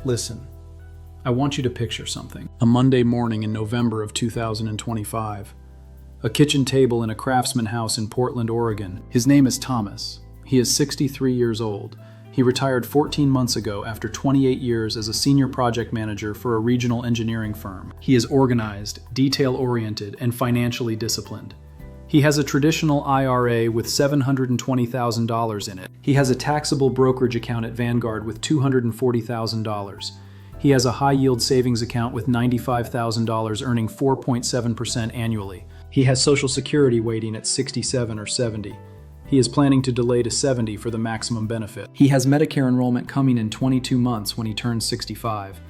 Listen, I want you to picture something. A Monday morning in November of 2025. A kitchen table in a craftsman house in Portland, Oregon. His name is Thomas. He is 63 years old. He retired 14 months ago after 28 years as a senior project manager for a regional engineering firm. He is organized, detail-oriented, and financially disciplined. He has a traditional IRA with $720,000 in it. He has a taxable brokerage account at Vanguard with $240,000. He has a high-yield savings account with $95,000 earning 4.7% annually. He has Social Security waiting at 67 or 70. He is planning to delay to 70 for the maximum benefit. He has Medicare enrollment coming in 22 months when he turns 65.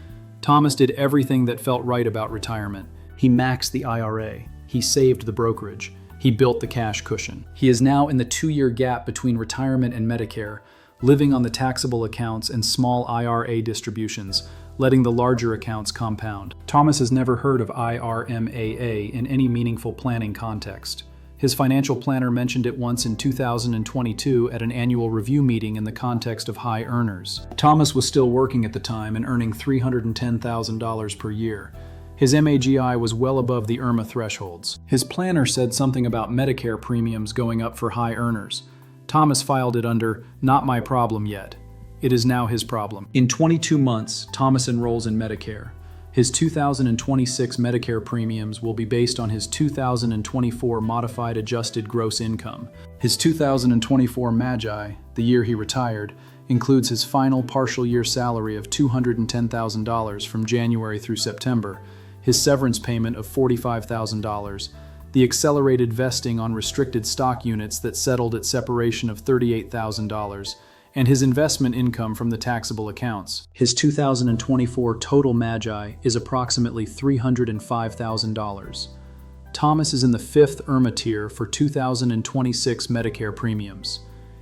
Thomas did everything that felt right about retirement. He maxed the IRA. He saved the brokerage. He built the cash cushion. He is now in the 2-year gap between retirement and Medicare, living on the taxable accounts and small IRA distributions, letting the larger accounts compound. Thomas has never heard of IRMAA in any meaningful planning context. His financial planner mentioned it once in 2022 at an annual review meeting in the context of high earners. Thomas was still working at the time and earning $310,000 per year. His MAGI was well above the IRMAA thresholds. His planner said something about Medicare premiums going up for high earners. Thomas filed it under "Not my problem yet." It is now his problem. In 22 months, Thomas enrolls in Medicare. His 2026 Medicare premiums will be based on his 2024 modified adjusted gross income. His 2024 MAGI, the year he retired, includes his final partial year salary of $210,000 from January through September, his severance payment of $45,000, the accelerated vesting on restricted stock units that settled at separation of $38,000, and his investment income from the taxable accounts. His 2024 total MAGI is approximately $305,000. Thomas is in the 5th IRMAA tier for 2026 Medicare premiums.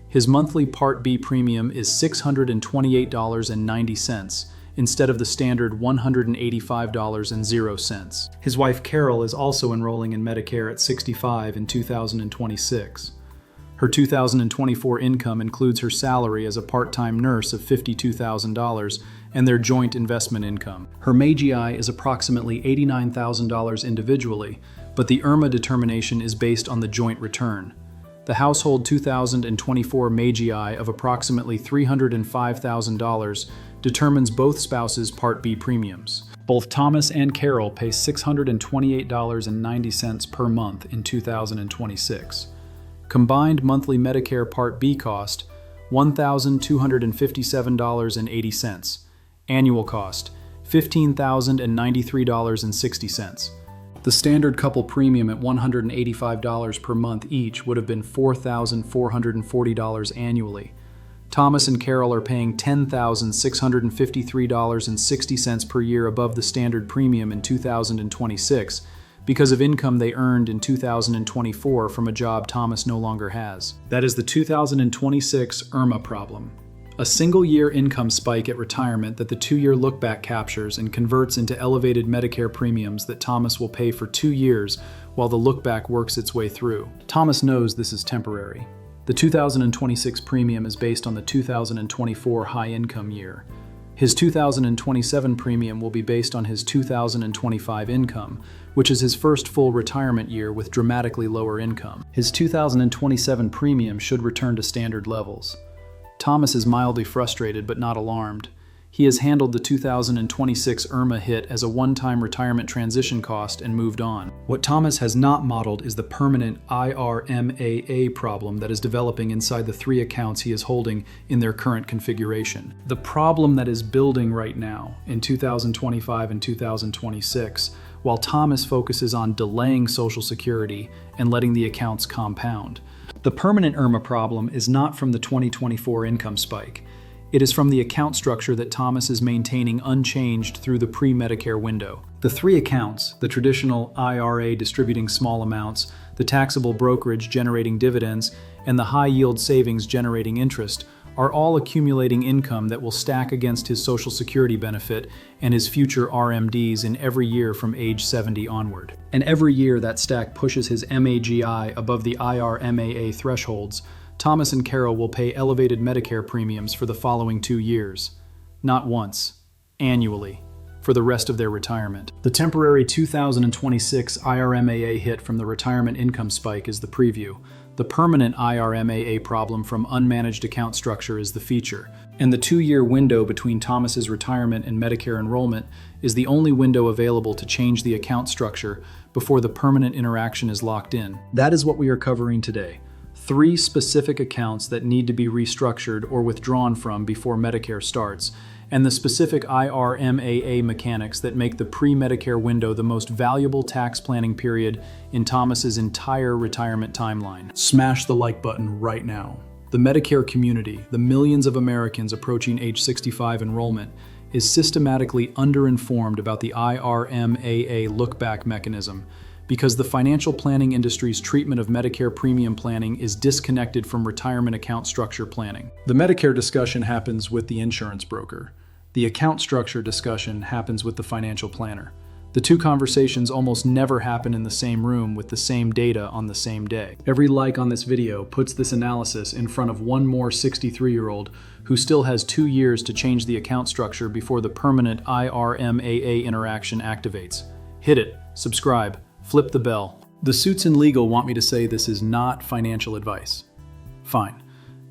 His monthly Part B premium is $628.90 instead of the standard $185.00. His wife Carol is also enrolling in Medicare at 65 in 2026. Her 2024 income includes her salary as a part-time nurse of $52,000 and their joint investment income. Her MAGI is approximately $89,000 individually, but the IRMAA determination is based on the joint return. The household 2024 MAGI of approximately $305,000 determines both spouses' Part B premiums. Both Thomas and Carol pay $628.90 per month in 2026. Combined monthly Medicare Part B cost, $1,257.80. Annual cost, $15,093.60. The standard couple premium at $185 per month each would have been $4,440 annually. Thomas and Carol are paying $10,653.60 per year above the standard premium in 2026, because of income they earned in 2024 from a job Thomas no longer has. That is the 2026 IRMAA problem. A single-year income spike at retirement that the 2-year look-back captures and converts into elevated Medicare premiums that Thomas will pay for 2 years while the look-back works its way through. Thomas knows this is temporary. The 2026 premium is based on the 2024 high-income year. His 2027 premium will be based on his 2025 income, which is his first full retirement year with dramatically lower income. His 2027 premium should return to standard levels. Thomas is mildly frustrated but not alarmed. He has handled the 2026 IRMAA hit as a one-time retirement transition cost and moved on. What Thomas has not modeled is the permanent IRMAA problem that is developing inside the 3 accounts he is holding in their current configuration. The problem that is building right now in 2025 and 2026, while Thomas focuses on delaying Social Security and letting the accounts compound. The permanent IRMAA problem is not from the 2024 income spike. It is from the account structure that Thomas is maintaining unchanged through the pre-Medicare window. The 3 accounts, the traditional IRA distributing small amounts, the taxable brokerage generating dividends, and the high-yield savings generating interest, are all accumulating income that will stack against his Social Security benefit and his future RMDs in every year from age 70 onward. And every year that stack pushes his MAGI above the IRMAA thresholds, Thomas and Carol will pay elevated Medicare premiums for the following 2 years. Not once, annually for the rest of their retirement. The temporary 2026 IRMAA hit from the retirement income spike is the preview. The permanent IRMAA problem from unmanaged account structure is the feature. And the 2-year window between Thomas's retirement and Medicare enrollment is the only window available to change the account structure before the permanent interaction is locked in. That is what we are covering today. 3 specific accounts that need to be restructured or withdrawn from before Medicare starts, and the specific IRMAA mechanics that make the pre-Medicare window the most valuable tax planning period in Thomas's entire retirement timeline. Smash the like button right now. The Medicare community, the millions of Americans approaching age 65 enrollment, is systematically underinformed about the IRMAA look-back mechanism because the financial planning industry's treatment of Medicare premium planning is disconnected from retirement account structure planning. The Medicare discussion happens with the insurance broker. The account structure discussion happens with the financial planner. The 2 conversations almost never happen in the same room with the same data on the same day. Every like on this video puts this analysis in front of one more 63-year-old who still has 2 years to change the account structure before the permanent IRMAA interaction activates. Hit it, subscribe, flip the bell. The suits and legal want me to say this is not financial advice. Fine.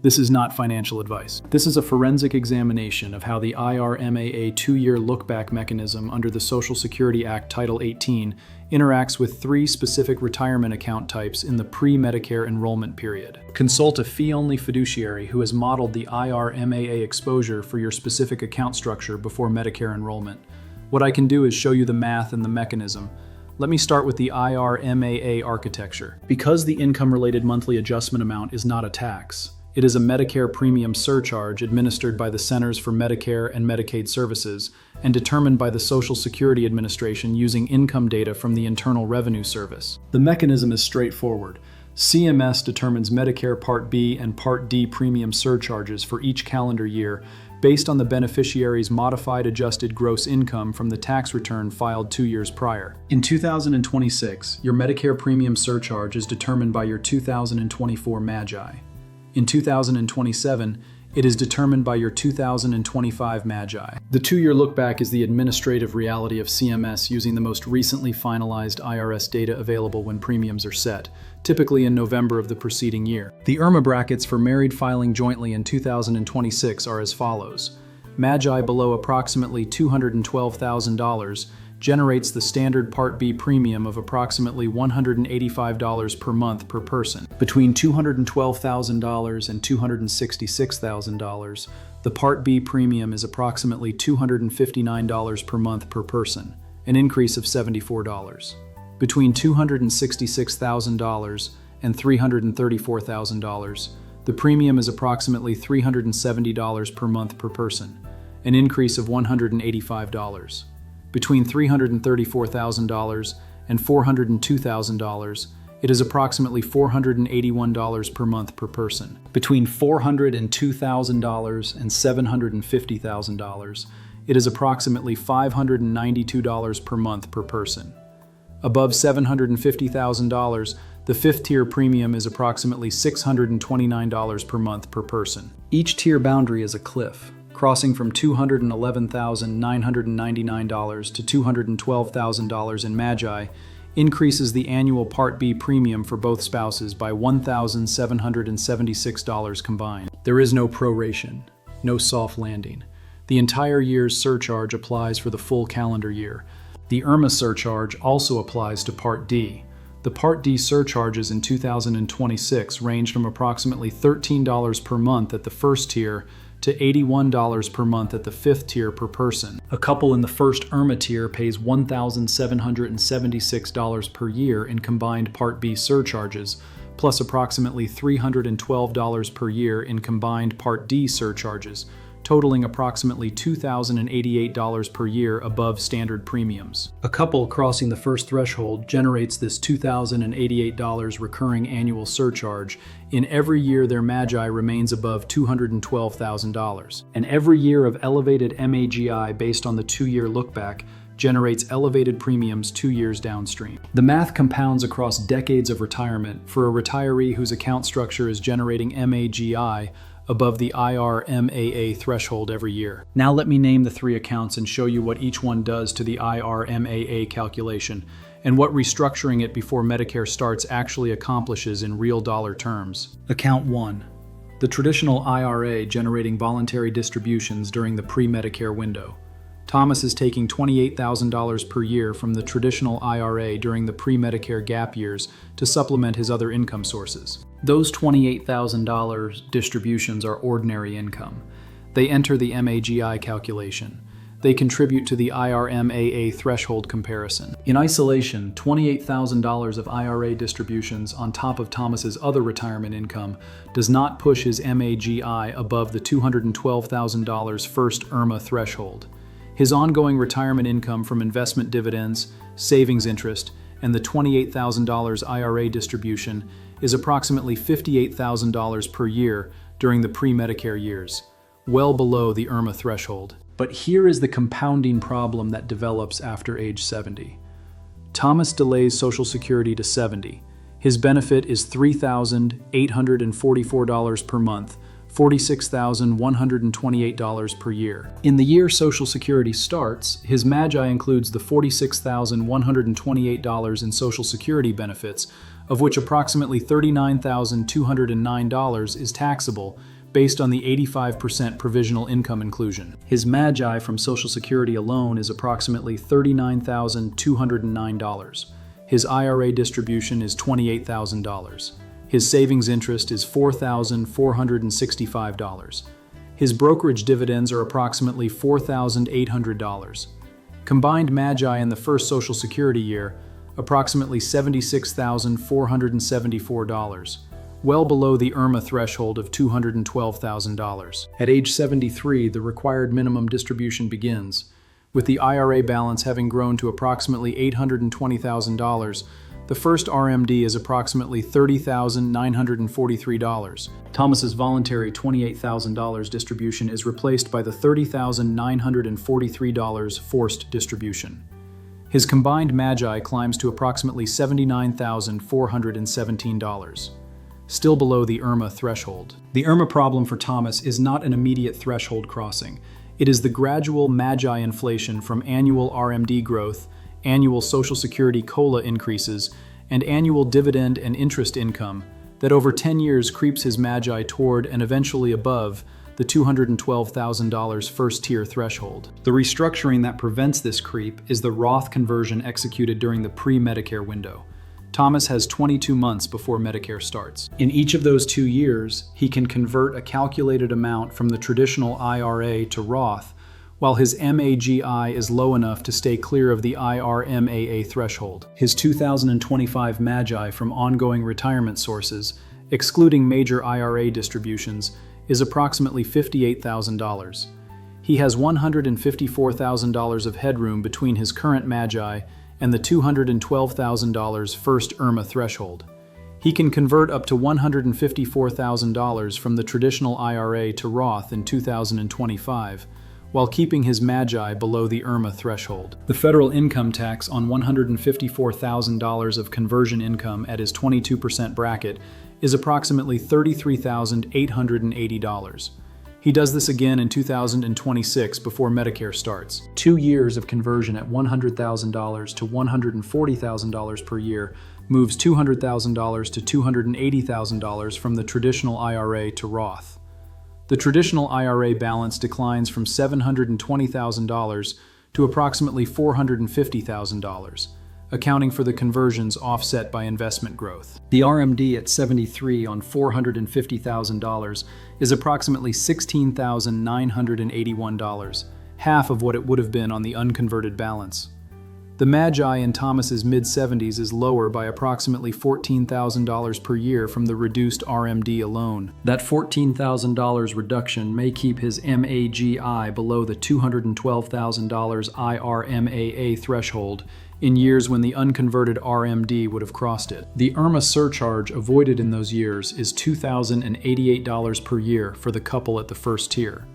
This is not financial advice. This is a forensic examination of how the IRMAA 2-year look-back mechanism under the Social Security Act Title 18 interacts with 3 specific retirement account types in the pre-Medicare enrollment period. Consult a fee-only fiduciary who has modeled the IRMAA exposure for your specific account structure before Medicare enrollment. What I can do is show you the math and the mechanism. Let me start with the IRMAA architecture. Because the income-related monthly adjustment amount is not a tax, it is a Medicare premium surcharge administered by the Centers for Medicare and Medicaid Services and determined by the Social Security Administration using income data from the Internal Revenue Service. The mechanism is straightforward. CMS determines Medicare Part B and Part D premium surcharges for each calendar year based on the beneficiary's modified adjusted gross income from the tax return filed 2 years prior. In 2026, your Medicare premium surcharge is determined by your 2024 MAGI. In 2027, it is determined by your 2025 MAGI. The 2-year look-back is the administrative reality of CMS using the most recently finalized IRS data available when premiums are set, typically in November of the preceding year. The IRMAA brackets for married filing jointly in 2026 are as follows. MAGI below approximately $212,000 generates the standard Part B premium of approximately $185 per month per person. Between $212,000 and $266,000, the Part B premium is approximately $259 per month per person, an increase of $74. Between $266,000 and $334,000, the premium is approximately $370 per month per person, an increase of $185. Between $334,000 and $402,000, it is approximately $481 per month per person. Between $402,000 and $750,000, it is approximately $592 per month per person. Above $750,000, the 5th tier premium is approximately $629 per month per person. Each tier boundary is a cliff, crossing from $211,999 to $212,000 in MAGI, increases the annual Part B premium for both spouses by $1,776 combined. There is no proration, no soft landing. The entire year's surcharge applies for the full calendar year. The IRMAA surcharge also applies to Part D. The Part D surcharges in 2026 ranged from approximately $13 per month at the 1st tier to $81 per month at the 5th tier per person. A couple in the first IRMAA tier pays $1,776 per year in combined Part B surcharges, plus approximately $312 per year in combined Part D surcharges, totaling approximately $2,088 per year above standard premiums. A couple crossing the first threshold generates this $2,088 recurring annual surcharge in every year their MAGI remains above $212,000. And every year of elevated MAGI based on the 2-year lookback generates elevated premiums 2 years downstream. The math compounds across decades of retirement for a retiree whose account structure is generating MAGI above the IRMAA threshold every year. Now let me name the 3 accounts and show you what each one does to the IRMAA calculation and what restructuring it before Medicare starts actually accomplishes in real dollar terms. Account 1. The traditional IRA generating voluntary distributions during the pre-Medicare window. Thomas is taking $28,000 per year from the traditional IRA during the pre-Medicare gap years to supplement his other income sources. Those $28,000 distributions are ordinary income. They enter the MAGI calculation. They contribute to the IRMAA threshold comparison. In isolation, $28,000 of IRA distributions on top of Thomas's other retirement income does not push his MAGI above the $212,000 first IRMAA threshold. His ongoing retirement income from investment dividends, savings interest, and the $28,000 IRA distribution is approximately $58,000 per year during the pre-Medicare years, well below the IRMAA threshold. But here is the compounding problem that develops after age 70. Thomas delays Social Security to 70. His benefit is $3,844 per month, $46,128 per year. In the year Social Security starts, his MAGI includes the $46,128 in Social Security benefits, of which approximately $39,209 is taxable, based on the 85% provisional income inclusion. His MAGI from Social Security alone is approximately $39,209. His IRA distribution is $28,000. His savings interest is $4,465. His brokerage dividends are approximately $4,800. Combined MAGI in the first Social Security year, approximately $76,474, well below the IRMAA threshold of $212,000. At age 73, the required minimum distribution begins. With the IRA balance having grown to approximately $820,000, the first RMD is approximately $30,943. Thomas's voluntary $28,000 distribution is replaced by the $30,943 forced distribution. His combined MAGI climbs to approximately $79,417, still below the IRMAA threshold. The IRMAA problem for Thomas is not an immediate threshold crossing. It is the gradual MAGI inflation from annual RMD growth, annual Social Security COLA increases, and annual dividend and interest income that over 10 years creeps his MAGI toward and eventually above the $212,000 first-tier threshold. The restructuring that prevents this creep is the Roth conversion executed during the pre-Medicare window. Thomas has 22 months before Medicare starts. In each of those 2 years, he can convert a calculated amount from the traditional IRA to Roth, while his MAGI is low enough to stay clear of the IRMAA threshold. His 2025 MAGI from ongoing retirement sources, excluding major IRA distributions, is approximately $58,000. He has $154,000 of headroom between his current MAGI and the $212,000 first IRMAA threshold. He can convert up to $154,000 from the traditional IRA to Roth in 2025, while keeping his MAGI below the IRMAA threshold. The federal income tax on $154,000 of conversion income at his 22% bracket is approximately $33,880. He does this again in 2026 before Medicare starts. 2 years of conversion at $100,000 to $140,000 per year moves $200,000 to $280,000 from the traditional IRA to Roth. The traditional IRA balance declines from $720,000 to approximately $450,000, accounting for the conversions offset by investment growth. The RMD at 73 on $450,000 is approximately $16,981, half of what it would have been on the unconverted balance. The MAGI in Thomas's mid-70s is lower by approximately $14,000 per year from the reduced RMD alone. That $14,000 reduction may keep his MAGI below the $212,000 IRMAA threshold in years when the unconverted RMD would have crossed it. The IRMAA surcharge avoided in those years is $2,088 per year for the couple at the first tier.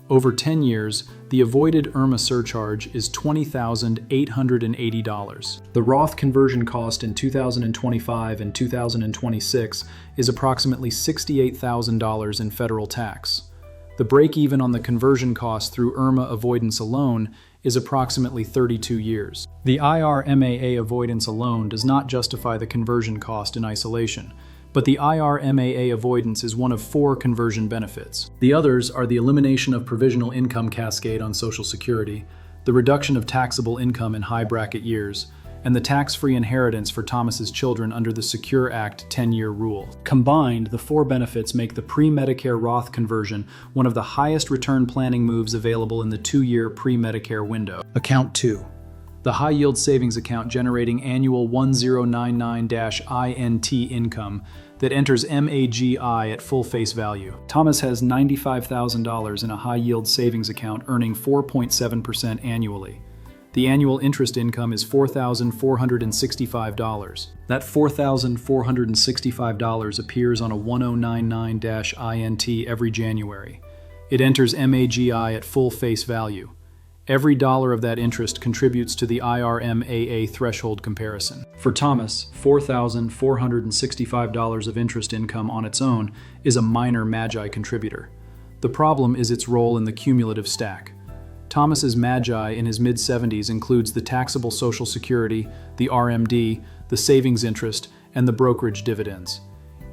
Over 10 years, the avoided IRMAA surcharge is $20,880. The Roth conversion cost in 2025 and 2026 is approximately $68,000 in federal tax. The break-even on the conversion cost through IRMAA avoidance alone is approximately 32 years. The IRMAA avoidance alone does not justify the conversion cost in isolation, but the IRMAA avoidance is one of 4 conversion benefits. The others are the elimination of provisional income cascade on Social Security, the reduction of taxable income in high bracket years, and the tax-free inheritance for Thomas's children under the Secure Act 10-year rule. Combined, the 4 benefits make the pre-Medicare Roth conversion one of the highest return planning moves available in the 2-year pre-Medicare window. Account 2. The high-yield savings account generating annual 1099-INT income that enters MAGI at full face value. Thomas has $95,000 in a high-yield savings account earning 4.7% annually. The annual interest income is $4,465. That $4,465 appears on a 1099-INT every January. It enters MAGI at full face value. Every dollar of that interest contributes to the IRMAA threshold comparison. For Thomas, $4,465 of interest income on its own is a minor MAGI contributor. The problem is its role in the cumulative stack. Thomas's MAGI in his mid-70s includes the taxable Social Security, the RMD, the savings interest, and the brokerage dividends.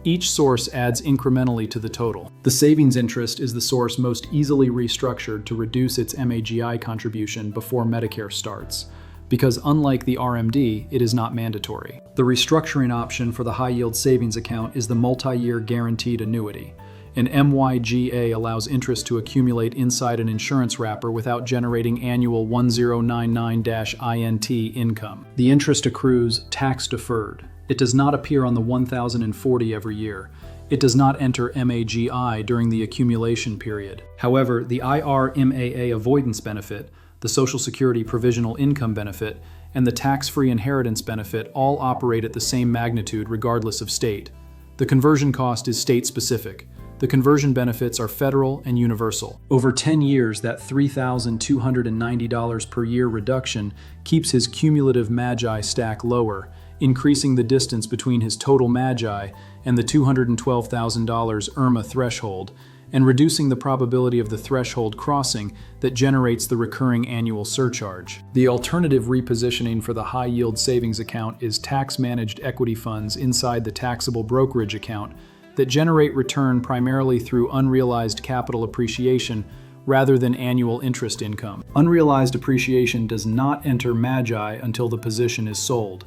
Each source adds incrementally to the total. The savings interest is the source most easily restructured to reduce its MAGI contribution before Medicare starts, because unlike the RMD, it is not mandatory. The restructuring option for the high-yield savings account is the multi-year guaranteed annuity. An MYGA allows interest to accumulate inside an insurance wrapper without generating annual 1099-INT income. The interest accrues tax-deferred. It does not appear on the 1040 every year. It does not enter MAGI during the accumulation period. However, the IRMAA avoidance benefit, the Social Security provisional income benefit, and the tax-free inheritance benefit all operate at the same magnitude regardless of state. The conversion cost is state-specific. The conversion benefits are federal and universal. Over 10 years, that $3,290 per year reduction keeps his cumulative MAGI stack lower, increasing the distance between his total MAGI and the $212,000 IRMAA threshold, and reducing the probability of the threshold crossing that generates the recurring annual surcharge. The alternative repositioning for the high-yield savings account is tax-managed equity funds inside the taxable brokerage account that generate return primarily through unrealized capital appreciation rather than annual interest income. Unrealized appreciation does not enter MAGI until the position is sold.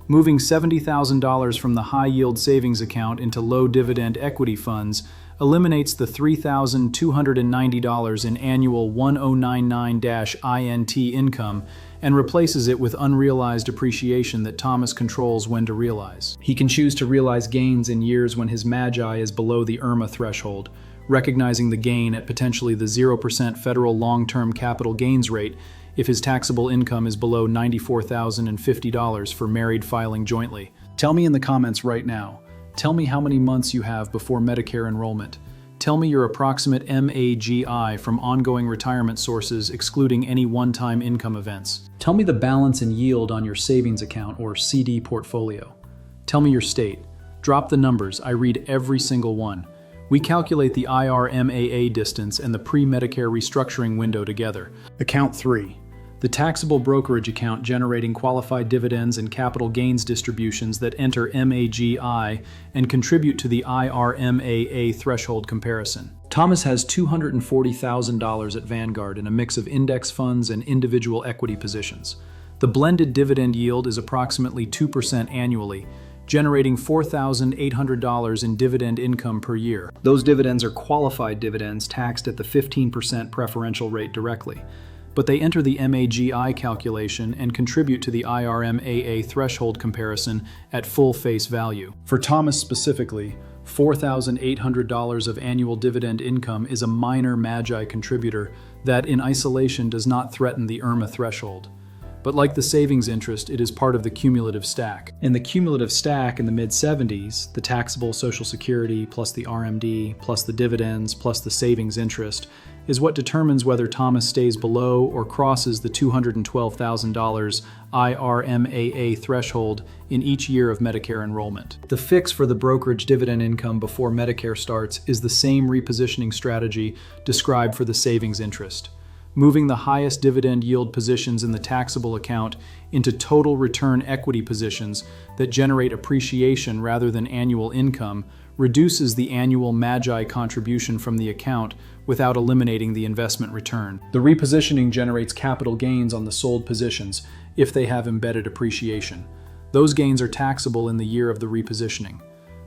Moving $70,000 from the high-yield savings account into low-dividend equity funds eliminates the $3,290 in annual 1099-INT income and replaces it with unrealized appreciation that Thomas controls when to realize. He can choose to realize gains in years when his MAGI is below the IRMAA threshold, recognizing the gain at potentially the 0% federal long-term capital gains rate if his taxable income is below $94,050 for married filing jointly. Tell me in the comments right now. Tell me how many months you have before Medicare enrollment. Tell me your approximate MAGI from ongoing retirement sources excluding any one-time income events. Tell me the balance and yield on your savings account or CD portfolio. Tell me your state. Drop the numbers, I read every single one. We calculate the IRMAA distance and the pre-Medicare restructuring window together. Account 3. The taxable brokerage account generating qualified dividends and capital gains distributions that enter MAGI and contribute to the IRMAA threshold comparison. Thomas has $240,000 at Vanguard in a mix of index funds and individual equity positions. The blended dividend yield is approximately 2% annually, generating $4,800 in dividend income per year. Those dividends are qualified dividends taxed at the 15% preferential rate directly, but they enter the MAGI calculation and contribute to the IRMAA threshold comparison at full face value. For Thomas specifically, $4,800 of annual dividend income is a minor MAGI contributor that in isolation does not threaten the IRMAA threshold. But like the savings interest, it is part of the cumulative stack. In the cumulative stack in the mid-70s, the taxable Social Security plus the RMD plus the dividends plus the savings interest is what determines whether Thomas stays below or crosses the $212,000 IRMAA threshold in each year of Medicare enrollment. The fix for the brokerage dividend income before Medicare starts is the same repositioning strategy described for the savings interest, moving the highest dividend yield positions in the taxable account into total return equity positions that generate appreciation rather than annual income reduces the annual MAGI contribution from the account without eliminating the investment return. The repositioning generates capital gains on the sold positions if they have embedded appreciation. Those gains are taxable in the year of the repositioning.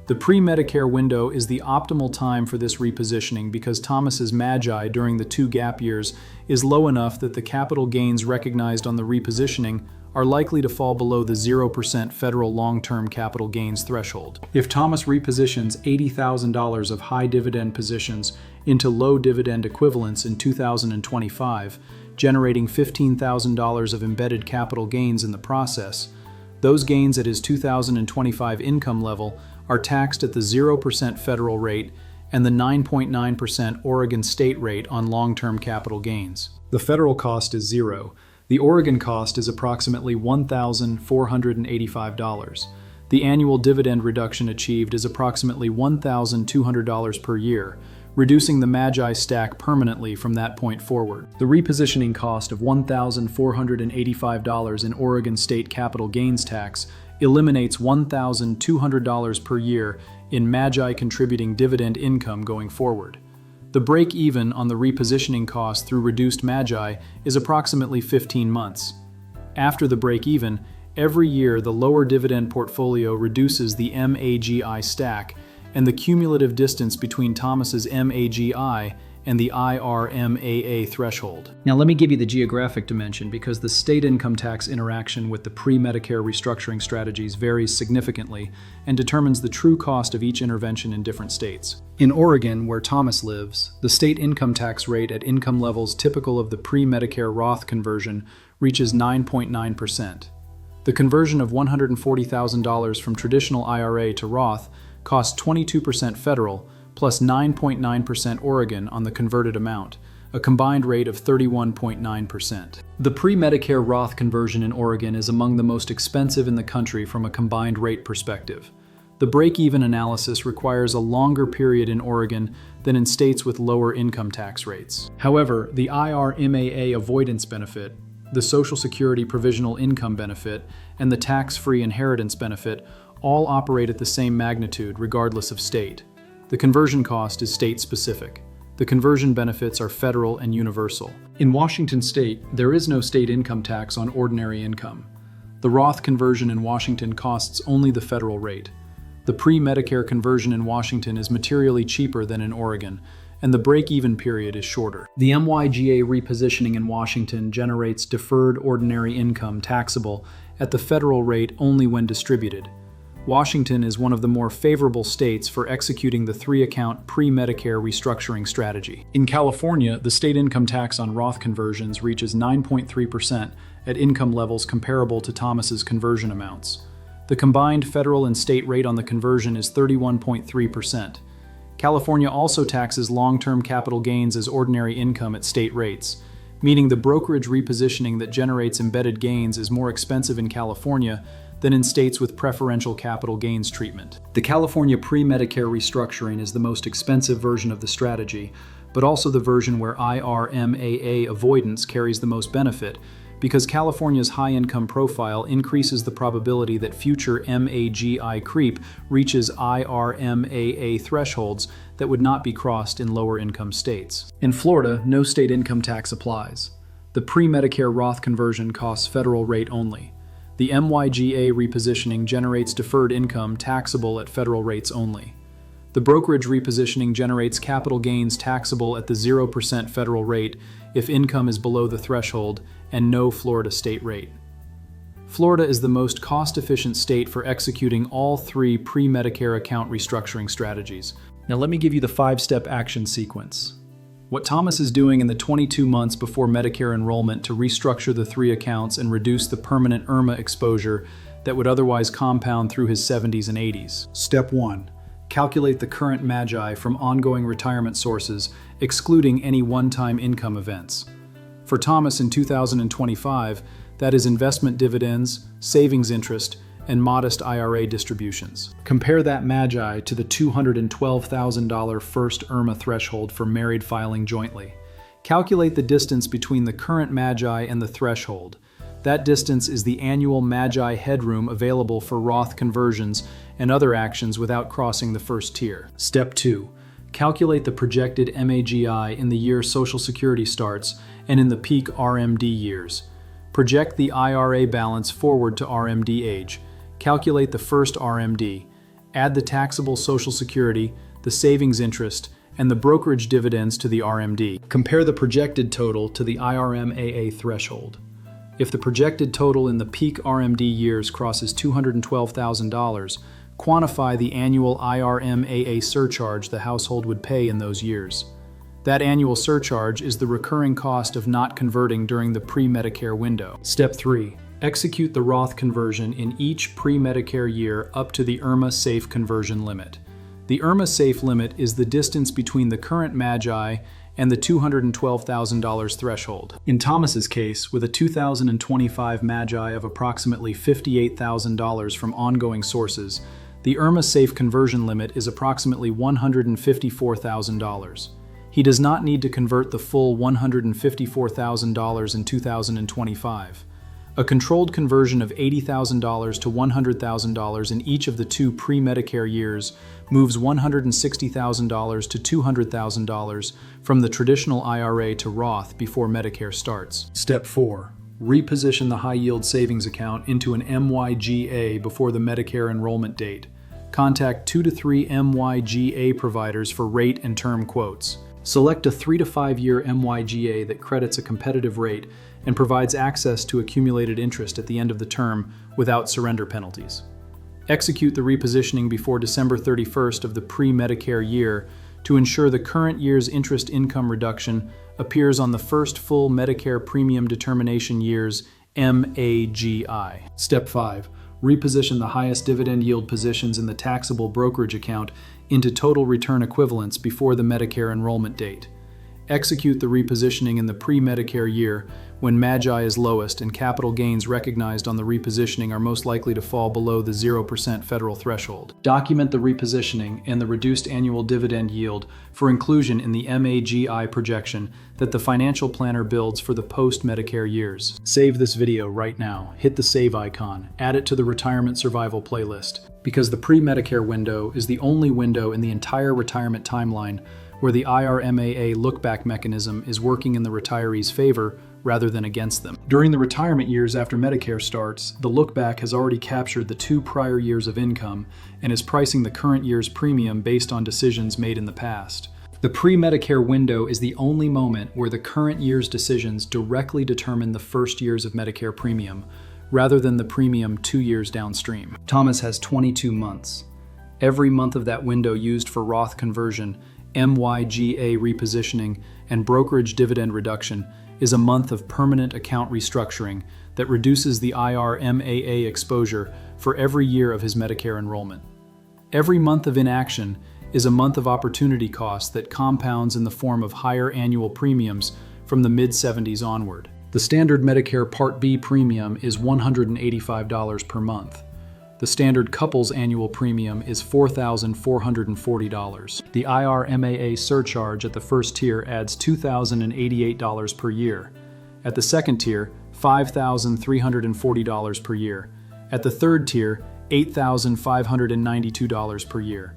The pre-Medicare window is the optimal time for this repositioning because Thomas's MAGI during the 2 gap years is low enough that the capital gains recognized on the repositioning are likely to fall below the 0% federal long-term capital gains threshold. If Thomas repositions $80,000 of high dividend positions into low dividend equivalents in 2025, generating $15,000 of embedded capital gains in the process, those gains at his 2025 income level are taxed at the 0% federal rate and the 9.9% Oregon state rate on long-term capital gains. The federal cost is zero. The Oregon cost is approximately $1,485. The annual dividend reduction achieved is approximately $1,200 per year, reducing the MAGI stack permanently from that point forward. The repositioning cost of $1,485 in Oregon state capital gains tax eliminates $1,200 per year in MAGI contributing dividend income going forward. The break-even on the repositioning cost through reduced MAGI is approximately 15 months. After the break-even, every year the lower dividend portfolio reduces the MAGI stack, and the cumulative distance between Thomas's MAGI and the IRMAA threshold. Now let me give you the geographic dimension because the state income tax interaction with the pre-Medicare restructuring strategies varies significantly and determines the true cost of each intervention in different states. In Oregon, where Thomas lives, the state income tax rate at income levels typical of the pre-Medicare Roth conversion reaches 9.9%. The conversion of $140,000 from traditional IRA to Roth costs 22% federal, plus 9.9% Oregon on the converted amount, a combined rate of 31.9%. The pre-Medicare Roth conversion in Oregon is among the most expensive in the country from a combined rate perspective. The break-even analysis requires a longer period in Oregon than in states with lower income tax rates. However, the IRMAA avoidance benefit, the Social Security provisional income benefit, and the tax-free inheritance benefit all operate at the same magnitude regardless of state. The conversion cost is state-specific. The conversion benefits are federal and universal. In Washington state, there is no state income tax on ordinary income. The Roth conversion in Washington costs only the federal rate. The pre-Medicare conversion in Washington is materially cheaper than in Oregon, and the break-even period is shorter. The MYGA repositioning in Washington generates deferred ordinary income taxable at the federal rate only when distributed. Washington is one of the more favorable states for executing the 3-account pre-Medicare restructuring strategy. In California, the state income tax on Roth conversions reaches 9.3% at income levels comparable to Thomas's conversion amounts. The combined federal and state rate on the conversion is 31.3%. California also taxes long-term capital gains as ordinary income at state rates, meaning the brokerage repositioning that generates embedded gains is more expensive in California than in states with preferential capital gains treatment. The California pre-Medicare restructuring is the most expensive version of the strategy, but also the version where IRMAA avoidance carries the most benefit, because California's high-income profile increases the probability that future MAGI creep reaches IRMAA thresholds that would not be crossed in lower-income states. In Florida, no state income tax applies. The pre-Medicare Roth conversion costs federal rate only. The MYGA repositioning generates deferred income taxable at federal rates only. The brokerage repositioning generates capital gains taxable at the 0% federal rate if income is below the threshold and no Florida state rate. Florida is the most cost-efficient state for executing all 3 pre-Medicare account restructuring strategies. Now let me give you the 5-step action sequence. What Thomas is doing in the 22 months before Medicare enrollment to restructure the 3 accounts and reduce the permanent IRMAA exposure that would otherwise compound through his 70s and 80s. Step 1. Calculate the current MAGI from ongoing retirement sources, excluding any one-time income events. For Thomas in 2025, that is investment dividends, savings interest, and modest IRA distributions. Compare that MAGI to the $212,000 first IRMAA threshold for married filing jointly. Calculate the distance between the current MAGI and the threshold. That distance is the annual MAGI headroom available for Roth conversions and other actions without crossing the first tier. Step 2. Calculate the projected MAGI in the year Social Security starts and in the peak RMD years. Project the IRA balance forward to RMD age. Calculate the first RMD. Add the taxable Social Security, the savings interest, and the brokerage dividends to the RMD. Compare the projected total to the IRMAA threshold. If the projected total in the peak RMD years crosses $212,000, quantify the annual IRMAA surcharge the household would pay in those years. That annual surcharge is the recurring cost of not converting during the pre-Medicare window. Step 3. Execute the Roth conversion in each pre-Medicare year up to the IRMAA safe conversion limit. The IRMAA safe limit is the distance between the current MAGI and the $212,000 threshold. In Thomas's case, with a 2025 MAGI of approximately $58,000 from ongoing sources, the IRMAA safe conversion limit is approximately $154,000. He does not need to convert the full $154,000 in 2025. A controlled conversion of $80,000 to $100,000 in each of the two pre-Medicare years moves $160,000 to $200,000 from the traditional IRA to Roth before Medicare starts. Step 4. Reposition the high-yield savings account into an MYGA before the Medicare enrollment date. Contact 2 to 3 MYGA providers for rate and term quotes. Select a 3 to 5 year MYGA that credits a competitive rate and provides access to accumulated interest at the end of the term without surrender penalties. Execute the repositioning before December 31st of the pre-Medicare year to ensure the current year's interest income reduction appears on the first full Medicare premium determination year's MAGI. Step 5. Reposition the highest dividend yield positions in the taxable brokerage account into total return equivalents before the Medicare enrollment date. Execute the repositioning in the pre-Medicare year when MAGI is lowest and capital gains recognized on the repositioning are most likely to fall below the 0% federal threshold. Document the repositioning and the reduced annual dividend yield for inclusion in the MAGI projection that the financial planner builds for the post-Medicare years. Save this video right now. Hit the save icon. Add it to the retirement survival playlist. Because the pre-Medicare window is the only window in the entire retirement timeline where the IRMAA look-back mechanism is working in the retiree's favor rather than against them. During the retirement years after Medicare starts, the look-back has already captured the 2 prior years of income and is pricing the current year's premium based on decisions made in the past. The pre-Medicare window is the only moment where the current year's decisions directly determine the first years of Medicare premium, rather than the premium 2 years downstream. Thomas has 22 months. Every month of that window used for Roth conversion, MYGA repositioning, and brokerage dividend reduction is a month of permanent account restructuring that reduces the IRMAA exposure for every year of his Medicare enrollment. Every month of inaction is a month of opportunity cost that compounds in the form of higher annual premiums from the mid-70s onward. The standard Medicare Part B premium is $185 per month. The standard couple's annual premium is $4,440. The IRMAA surcharge at the first tier adds $2,088 per year. At the second tier, $5,340 per year. At the third tier, $8,592 per year.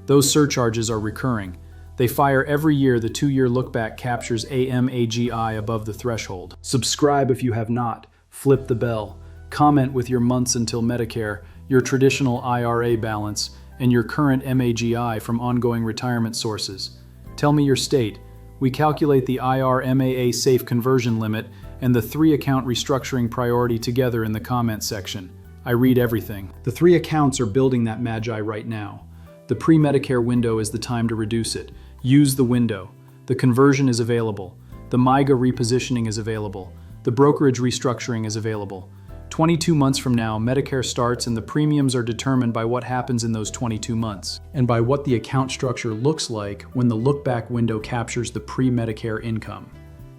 Those surcharges are recurring. They fire every year the 2-year look-back captures AMAGI above the threshold. Subscribe if you have not. Flip the bell. Comment with your months until Medicare, your traditional IRA balance, and your current MAGI from ongoing retirement sources. Tell me your state. We calculate the IRMAA safe conversion limit and the 3-account restructuring priority together in the comment section. I read everything. The 3 accounts are building that MAGI right now. The pre-Medicare window is the time to reduce it. Use the window. The conversion is available. The MIGA repositioning is available. The brokerage restructuring is available. 22 months from now, Medicare starts and the premiums are determined by what happens in those 22 months, and by what the account structure looks like when the look-back window captures the pre-Medicare income.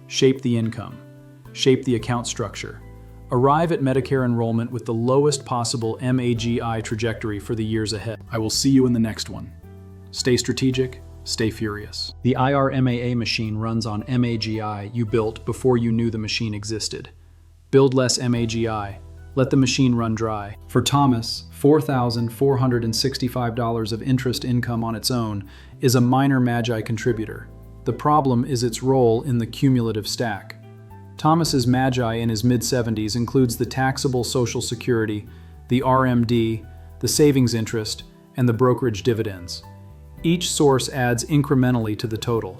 Shape the income. Shape the account structure. Arrive at Medicare enrollment with the lowest possible MAGI trajectory for the years ahead. I will see you in the next one. Stay strategic, stay furious. The IRMAA machine runs on MAGI you built before you knew the machine existed. Build less MAGI. Let the machine run dry. For Thomas, $4,465 of interest income on its own is a minor MAGI contributor. The problem is its role in the cumulative stack. Thomas's MAGI in his mid-70s includes the taxable Social Security, the RMD, the savings interest, and the brokerage dividends. Each source adds incrementally to the total.